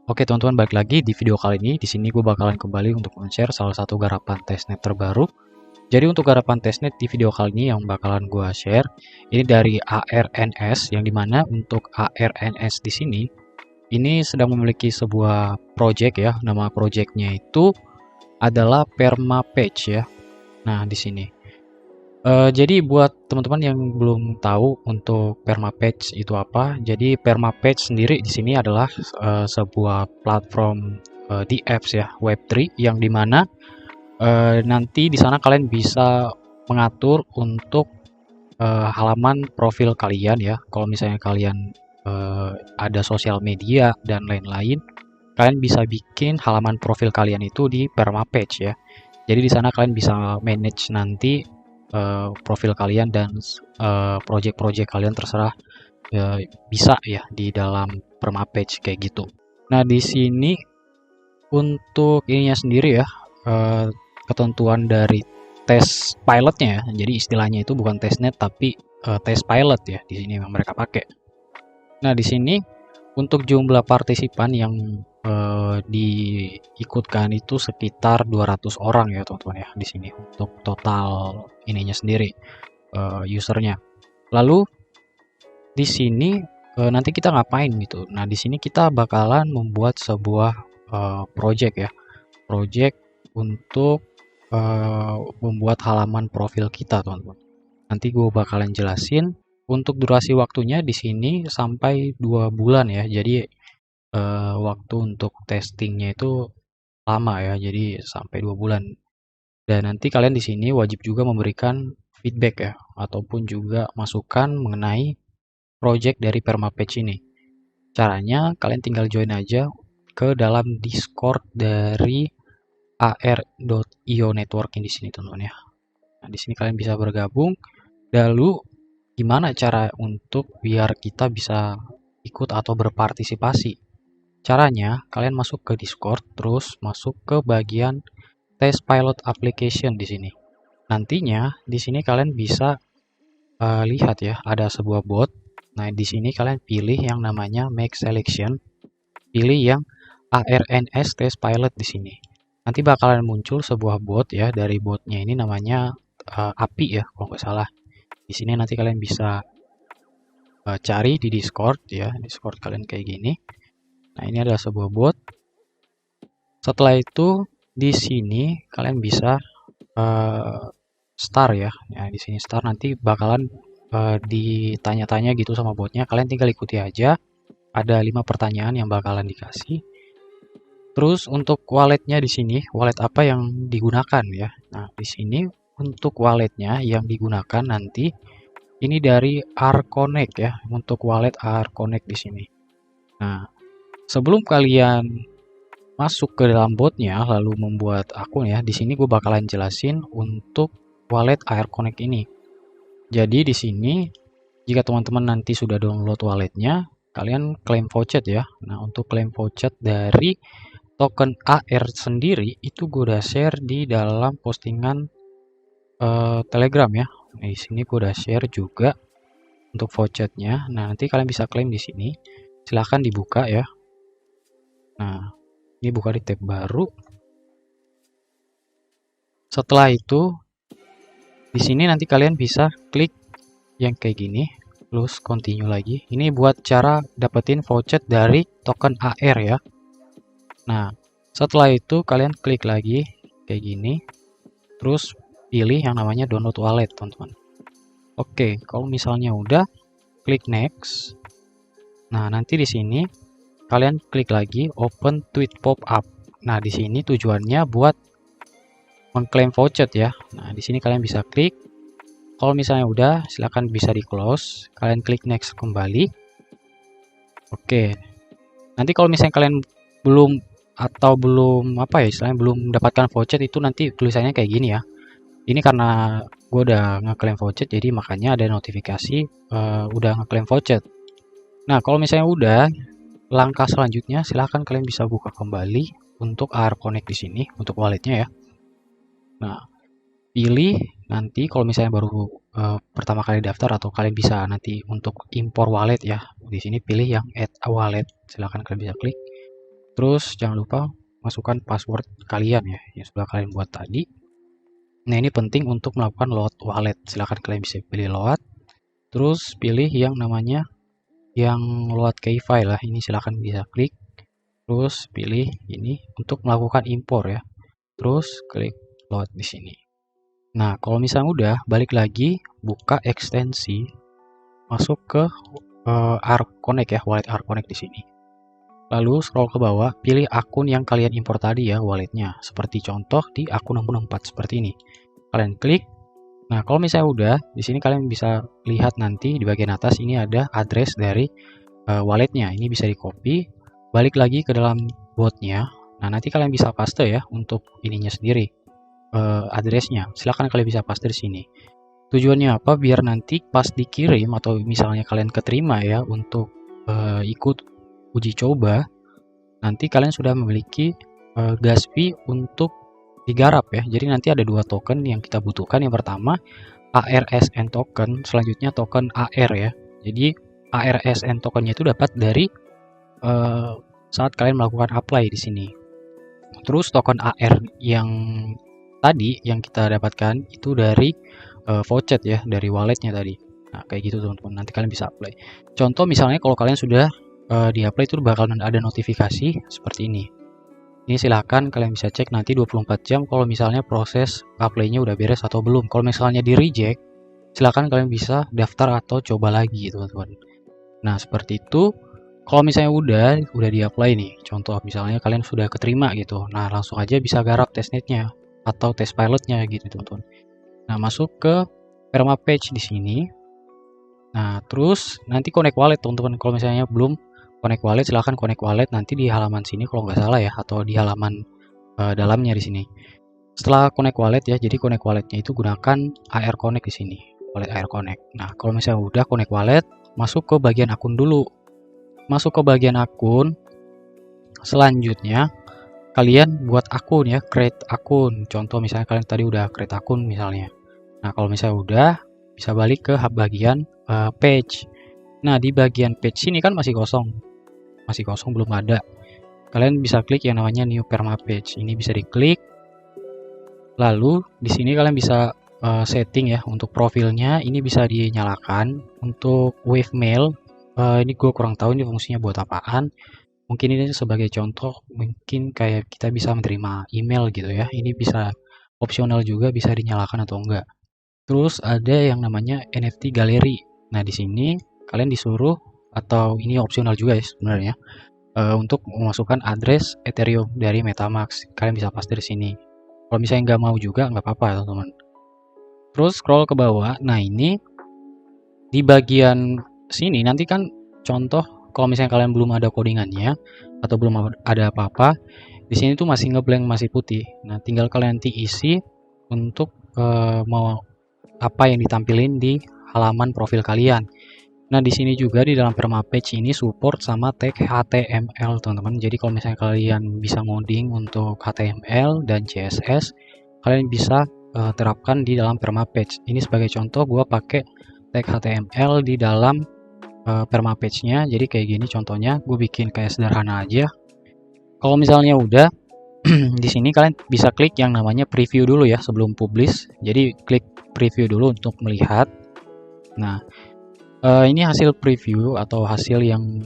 Oke teman-teman, balik lagi di video kali ini. Di sini gue bakalan kembali untuk men-share salah satu garapan testnet terbaru. Jadi untuk garapan testnet di video kali ini yang bakalan gue share ini dari ARNS, yang dimana untuk ARNS di sini ini sedang memiliki sebuah project ya. Nama projectnya itu adalah PermaPatch ya. Nah di sini. Jadi buat teman-teman yang belum tahu untuk permapatch itu apa, jadi permapatch sendiri di sini adalah sebuah platform di apps ya Web3 yang dimana nanti di sana kalian bisa mengatur untuk halaman profil kalian ya. Kalau misalnya kalian ada sosial media dan lain-lain, kalian bisa bikin halaman profil kalian itu di permapatch ya. Jadi di sana kalian bisa manage nanti profil kalian dan project-project kalian terserah bisa ya di dalam permapatch kayak gitu. Nah di sini untuk ininya sendiri ya, ketentuan dari tes pilotnya ya. Jadi istilahnya itu bukan testnet tapi tes pilot ya di sini yang mereka pakai. Nah di sini untuk jumlah partisipan yang diikutkan itu sekitar 200 orang ya teman-teman ya di sini untuk total ininya sendiri usernya. Lalu di sini nanti kita ngapain gitu. Nah di sini kita bakalan membuat sebuah project ya, project untuk membuat halaman profil kita teman-teman. Nanti gue bakalan jelasin. Untuk durasi waktunya di sini sampai 2 bulan ya. Jadi waktu untuk testingnya itu lama ya, jadi sampai 2 bulan. Dan nanti kalian di sini wajib juga memberikan feedback ya, ataupun juga masukan mengenai project dari permapatch ini. Caranya kalian tinggal join aja ke dalam Discord dari ar.io networking di sini teman-teman ya. Nah, di sini kalian bisa bergabung. Lalu gimana cara untuk biar kita bisa ikut atau berpartisipasi? Caranya, kalian masuk ke Discord, terus masuk ke bagian test pilot application di sini. Nantinya di sini kalian bisa lihat ya, ada sebuah bot. Nah, di sini kalian pilih yang namanya make selection, pilih yang ARNS test pilot di sini. Nanti bakalan muncul sebuah bot ya, dari botnya ini namanya API ya, kalau nggak salah. Di sini nanti kalian bisa cari di Discord ya, Discord kalian kayak gini. Nah, ini adalah sebuah bot. Setelah itu di sini kalian bisa start ya. Ya di sini start, nanti bakalan ditanya-tanya gitu sama botnya. Kalian tinggal ikuti aja. Ada 5 pertanyaan yang bakalan dikasih. Terus untuk walletnya di sini, wallet apa yang digunakan ya? Nah, di sini untuk walletnya yang digunakan nanti ini dari Arconnect ya, untuk wallet Arconnect di sini. Nah, sebelum kalian masuk ke dalam botnya lalu membuat akun ya, di sini gue bakalan jelasin untuk wallet Arconnect ini. Jadi di sini jika teman-teman nanti sudah download walletnya, kalian claim voucher ya. Nah untuk claim voucher dari token AR sendiri itu gue udah share di dalam postingan Telegram ya. Nah, di sini gue udah share juga untuk vouchernya. Nah nanti kalian bisa claim di sini. Silahkan dibuka ya. Nah ini buka di tab baru. Setelah itu di sini nanti kalian bisa klik yang kayak gini, terus continue lagi. Ini buat cara dapetin voucher dari token AR ya. Nah, setelah itu kalian klik lagi kayak gini, terus pilih yang namanya download wallet, teman-teman. Oke, kalau misalnya udah, klik next. Nah, nanti di sini kalian klik lagi open tweet pop-up. Nah, di sini tujuannya buat mengklaim voucher ya. Nah, di sini kalian bisa klik. Kalau misalnya udah, silahkan bisa di close. Kalian klik next kembali. Oke. Nanti kalau misalnya kalian belum apa ya istilahnya belum mendapatkan voucher, itu nanti tulisannya kayak gini ya. Ini karena gue udah ngeklaim voucher, jadi makanya ada notifikasi udah ngeklaim voucher. Nah kalau misalnya udah, langkah selanjutnya silahkan kalian bisa buka kembali untuk Arconnect di sini untuk walletnya ya. Nah pilih nanti kalau misalnya baru pertama kali daftar, atau kalian bisa nanti untuk impor wallet ya. Di sini pilih yang add a wallet, silahkan kalian bisa klik. Terus jangan lupa masukkan password kalian ya yang sudah kalian buat tadi. Nah, ini penting untuk melakukan load wallet. Silahkan kalian bisa pilih load. Terus pilih yang namanya yang load key file lah. Ini silahkan bisa klik. Terus pilih ini untuk melakukan impor ya. Terus klik load di sini. Nah, kalau misalnya udah, balik lagi, buka ekstensi, masuk ke ARC-Connect ya, wallet ARC-Connect di sini. Lalu scroll ke bawah, pilih akun yang kalian impor tadi ya, walletnya. Seperti contoh di akun 64 seperti ini. Kalian klik. Nah, kalau misalnya udah, di sini kalian bisa lihat nanti di bagian atas ini ada address dari walletnya. Ini bisa di copy, balik lagi ke dalam botnya. Nah, nanti kalian bisa paste ya untuk ininya sendiri, addressnya. Silahkan kalian bisa paste di sini. Tujuannya apa? Biar nanti pas dikirim atau misalnya kalian keterima ya untuk ikut uji coba, nanti kalian sudah memiliki gas fee untuk digarap ya. Jadi nanti ada dua token yang kita butuhkan. Yang pertama ARSN token, selanjutnya token AR ya. Jadi ARSN tokennya itu dapat dari saat kalian melakukan apply di sini. Terus token AR yang tadi yang kita dapatkan itu dari voucher ya, dari walletnya tadi. Nah, kayak gitu teman-teman. Nanti kalian bisa apply. Contoh misalnya kalau kalian sudah di apply itu bakalan ada notifikasi seperti ini. Ini silahkan kalian bisa cek nanti 24 jam kalau misalnya proses apply-nya udah beres atau belum. Kalau misalnya di reject, silahkan kalian bisa daftar atau coba lagi teman-teman. Nah, seperti itu. Kalau misalnya udah di apply nih, contoh misalnya kalian sudah keterima gitu. Nah, langsung aja bisa garap testnetnya atau test pilotnya gitu teman-teman. Nah, masuk ke perma page di sini. Nah, terus nanti connect wallet teman-teman. Kalau misalnya belum connect wallet, silahkan connect wallet nanti di halaman sini kalau nggak salah ya, atau di halaman dalamnya di sini. Setelah connect wallet ya, jadi connect walletnya itu gunakan AR Connect di sini, wallet AR Connect. Nah, kalau misalnya udah connect wallet, masuk ke bagian akun dulu. Masuk ke bagian akun, selanjutnya kalian buat akun ya, create akun. Contoh misalnya kalian tadi udah create akun misalnya. Nah, kalau misalnya udah, bisa balik ke bagian page. Nah, di bagian page ini kan masih kosong belum ada. Kalian bisa klik yang namanya new perma page. Ini bisa diklik. Lalu di sini kalian bisa setting ya untuk profilnya. Ini bisa dinyalakan. Untuk wavemail, ini gue kurang tahu ini fungsinya buat apaan. Mungkin ini sebagai contoh, mungkin kayak kita bisa menerima email gitu ya. Ini bisa opsional juga, bisa dinyalakan atau enggak. Terus ada yang namanya NFT Gallery. Nah, di sini kalian disuruh, atau ini opsional juga ya sebenarnya, untuk memasukkan address Ethereum dari MetaMask. Kalian bisa paste di sini. Kalau misalnya nggak mau juga nggak apa-apa teman-teman. Terus scroll ke bawah. Nah, ini di bagian sini nanti kan contoh kalau misalnya kalian belum ada codingannya atau belum ada apa-apa, di sini tuh masih ngeblank, masih putih. Nah, tinggal kalian nanti isi untuk mau apa yang ditampilin di halaman profil kalian. Nah, di sini juga di dalam perma page ini support sama tag HTML, teman-teman. Jadi kalau misalnya kalian bisa ngoding untuk HTML dan CSS, kalian bisa terapkan di dalam perma page. Ini sebagai contoh, gue pakai tag HTML di dalam perma page-nya. Jadi kayak gini contohnya, gue bikin kayak sederhana aja. Kalau misalnya udah, di sini kalian bisa klik yang namanya preview dulu ya sebelum publish. Jadi klik preview dulu untuk melihat. Nah, ini hasil preview atau hasil yang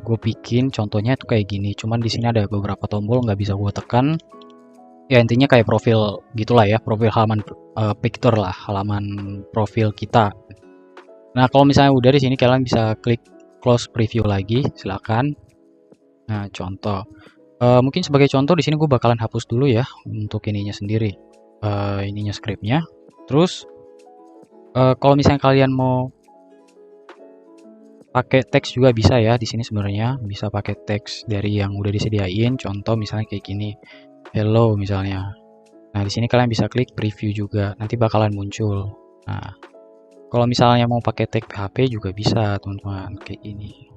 gue bikin. Contohnya itu kayak gini. Cuman di sini ada beberapa tombol nggak bisa gue tekan. Ya intinya kayak profil gitulah ya, profil halaman picture lah, halaman profil kita. Nah, kalau misalnya udah di sini kalian bisa klik close preview lagi, silakan. Nah, contoh. Mungkin sebagai contoh di sini gue bakalan hapus dulu ya untuk ininya sendiri, ininya scriptnya. Terus kalau misalnya kalian mau pakai teks juga bisa ya, di sini sebenarnya bisa pakai teks dari yang udah disediain. Contoh misalnya kayak gini, hello misalnya. Nah, di sini kalian bisa klik preview juga, nanti bakalan muncul. Nah, kalau misalnya mau pakai tag PHP juga bisa teman-teman, kayak gini.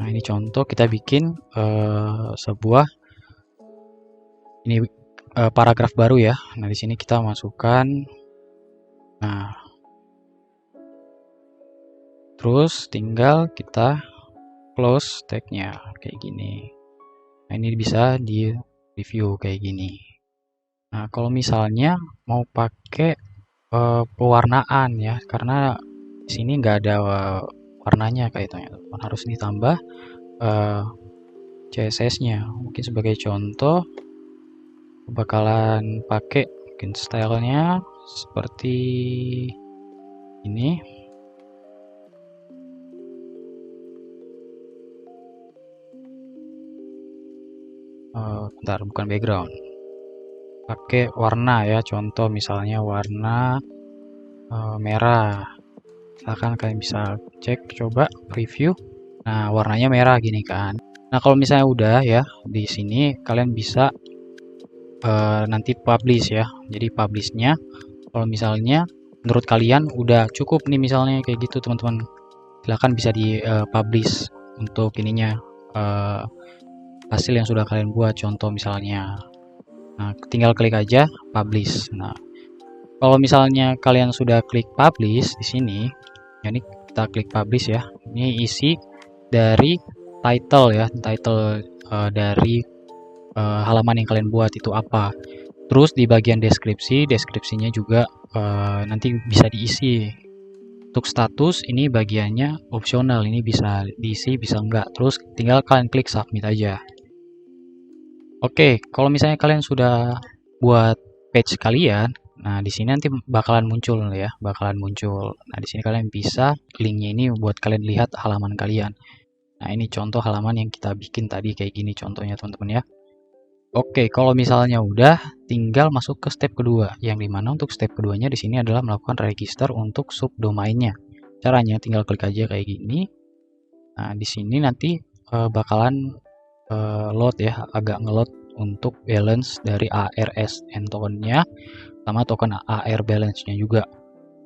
Nah, ini contoh kita bikin sebuah ini paragraf baru ya. Nah, di sini kita masukkan. Nah, terus tinggal kita close tagnya kayak gini. Nah, ini bisa di review kayak gini. Nah, kalau misalnya mau pakai pewarnaan ya, karena di sini nggak ada warnanya kayak itu ya, harus ditambah CSS-nya. Mungkin sebagai contoh bakalan pakai mungkin stylenya seperti ini. Bentar, bukan background, pakai warna ya, contoh misalnya warna merah. Silahkan kalian bisa cek, coba review. Nah, warnanya merah gini kan. Nah, kalau misalnya udah ya, di sini kalian bisa nanti publish ya. Jadi publishnya kalau misalnya menurut kalian udah cukup nih misalnya kayak gitu teman-teman, silahkan bisa di publish untuk ininya hasil yang sudah kalian buat, contoh misalnya. Nah, tinggal klik aja publish. Nah, kalau misalnya kalian sudah klik publish di sini, ya ini kita klik publish ya. Ini isi dari title ya, title dari halaman yang kalian buat itu apa. Terus di bagian deskripsi, deskripsinya juga nanti bisa diisi. Untuk status ini bagiannya opsional, ini bisa diisi bisa enggak. Terus tinggal kalian klik submit aja. Oke, kalau misalnya kalian sudah buat page kalian, nah di sini nanti bakalan muncul ya, bakalan muncul. Nah di sini kalian bisa linknya ini buat kalian lihat halaman kalian. Nah ini contoh halaman yang kita bikin tadi kayak gini contohnya teman-teman ya. Oke, kalau misalnya udah, tinggal masuk ke step kedua, yang dimana untuk step keduanya di sini adalah melakukan register untuk subdomainnya. Caranya tinggal klik aja kayak gini. Nah di sini nanti bakalan load ya, agak ngeload untuk balance dari ARSN tokennya sama token AR balance-nya juga.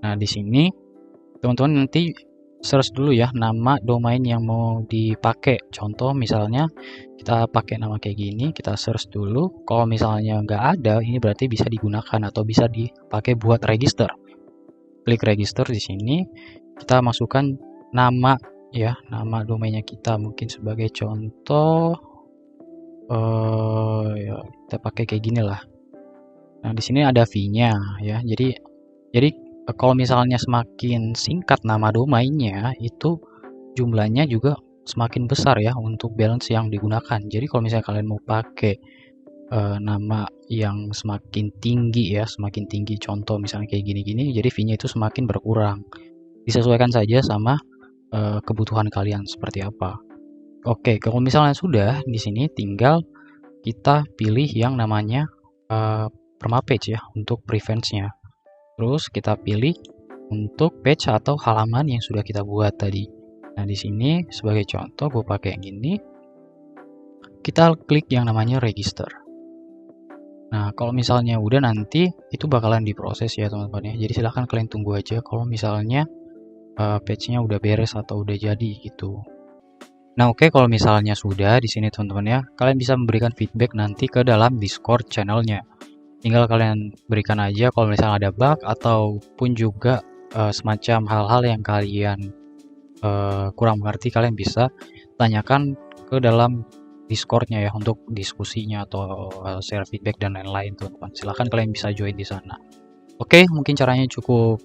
Nah di sini teman-teman nanti search dulu ya nama domain yang mau dipakai. Contoh misalnya kita pakai nama kayak gini, kita search dulu. Kalau misalnya nggak ada, ini berarti bisa digunakan atau bisa dipakai buat register. Klik register di sini, kita masukkan nama ya, nama domainnya kita. Mungkin sebagai contoh, ya kita pakai kayak gini lah. Nah di sini ada fee-nya ya. Jadi kalau misalnya semakin singkat nama domainnya, itu jumlahnya juga semakin besar ya untuk balance yang digunakan. Jadi kalau misalnya kalian mau pakai nama yang semakin tinggi ya, semakin tinggi, contoh misalnya kayak gini-gini, jadi fee-nya itu semakin berkurang. Disesuaikan saja sama kebutuhan kalian seperti apa. Oke, kalau misalnya sudah di sini tinggal kita pilih yang namanya permapage ya untuk prevents-nya. Terus kita pilih untuk page atau halaman yang sudah kita buat tadi. Nah, di sini sebagai contoh gue pakai yang ini. Kita klik yang namanya register. Nah, kalau misalnya udah nanti itu bakalan diproses ya teman-teman ya. Jadi silahkan kalian tunggu aja kalau misalnya page-nya udah beres atau udah jadi gitu. Nah, oke, kalau misalnya sudah di sini teman-teman ya, kalian bisa memberikan feedback nanti ke dalam Discord channelnya. Tinggal kalian berikan aja kalau misalnya ada bug ataupun juga semacam hal-hal yang kalian kurang mengerti, kalian bisa tanyakan ke dalam Discord-nya ya untuk diskusinya atau share feedback dan lain-lain teman-teman. Silahkan kalian bisa join di sana. Oke, mungkin caranya cukup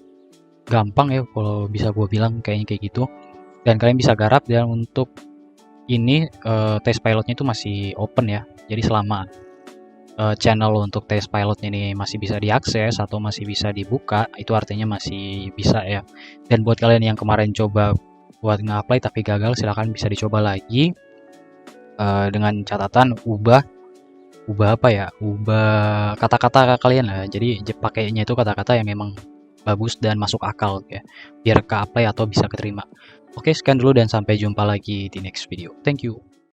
gampang ya kalau bisa gue bilang kayaknya kayak gitu. Dan kalian bisa garap, dan untuk ini test pilotnya itu masih open ya. Jadi selama channel untuk tes pilotnya ini masih bisa diakses atau masih bisa dibuka, itu artinya masih bisa ya. Dan buat kalian yang kemarin coba buat nge-apply tapi gagal, silahkan bisa dicoba lagi dengan catatan ubah apa ya, ubah kata-kata kalian lah. Jadi pakainya itu kata-kata yang memang bagus dan masuk akal ya, biar ke-apply atau bisa keterima. Oke, sekian dulu dan sampai jumpa lagi di next video. Thank you.